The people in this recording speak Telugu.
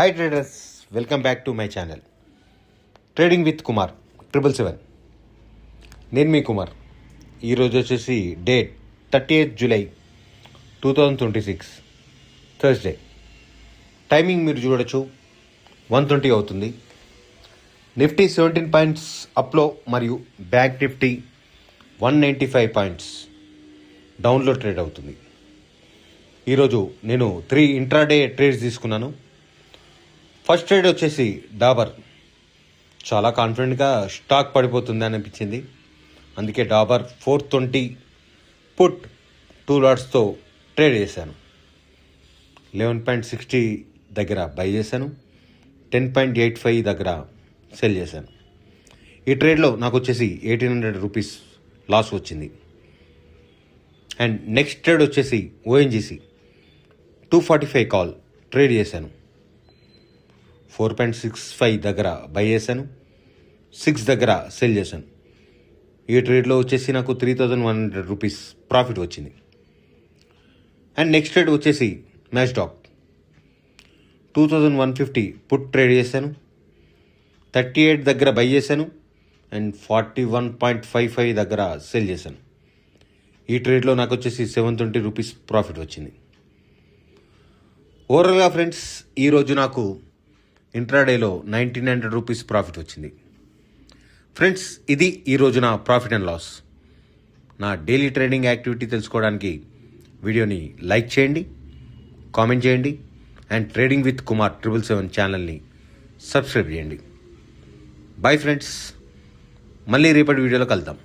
Hi traders, welcome back to my channel trading with Kumar 777. నేను మీ కుమార్. ఈరోజు వచ్చేసి date 30th July 2026 Thursday. Timing మీరు చూడొచ్చు 1:20 అవుతుంది. నిఫ్టీ 17 పాయింట్స్ అప్లో మరియు బ్యాంక్ నిఫ్టీ 195 పాయింట్స్ డౌన్లో ట్రేడ్ అవుతుంది. ఈరోజు నేను 3 ఇంట్రాడే ట్రేడ్స్ తీసుకున్నాను. ఫస్ట్ ట్రేడ్ వచ్చేసి డాబర్. చాలా కాన్ఫిడెంట్గా స్టాక్ పడిపోతుంది అనిపించింది, అందుకే డాబర్ 420 పుట్ 2 లాట్స్తో ట్రేడ్ చేశాను. 11.60 దగ్గర బై చేశాను, 10.85 దగ్గర సెల్ చేశాను. ఈ ట్రేడ్లో నాకు వచ్చేసి 1800 రూపీస్ లాస్ వచ్చింది. అండ్ నెక్స్ట్ ట్రేడ్ వచ్చేసి ఓఎన్జీసీ 245 కాల్ ట్రేడ్ చేశాను. 4.65 దగ్గర బై చేశాను, 6 దగ్గర సెల్ చేశాను. ఈ ట్రేడ్లో వచ్చేసి నాకు 3100 రూపీస్ ప్రాఫిట్ వచ్చింది. అండ్ నెక్స్ట్ ట్రేడ్ వచ్చేసి మ్యాచ్డాక్ 2150 పుట్ ట్రేడ్ చేశాను, 38 దగ్గర బై చేశాను అండ్ 41.55 దగ్గర సెల్ చేశాను. ఈ ట్రేడ్లో నాకు వచ్చేసి 720 రూపీస్ ప్రాఫిట్ వచ్చింది. ఓవరాల్గా ఫ్రెండ్స్, ఈరోజు నాకు ఇంట్రాడేలో 1900 రూపీస్ ప్రాఫిట్ వచ్చింది. ఫ్రెండ్స్, ఇది ఈరోజు నా ప్రాఫిట్ అండ్ లాస్. నా డైలీ ట్రేడింగ్ యాక్టివిటీ తెలుసుకోవడానికి వీడియోని లైక్ చేయండి, కామెంట్ చేయండి అండ్ ట్రేడింగ్ విత్ కుమార్ 777 ఛానల్ని సబ్స్క్రైబ్ చేయండి. బాయ్ ఫ్రెండ్స్, మళ్ళీ రేపటి వీడియోలో కలుద్దాం.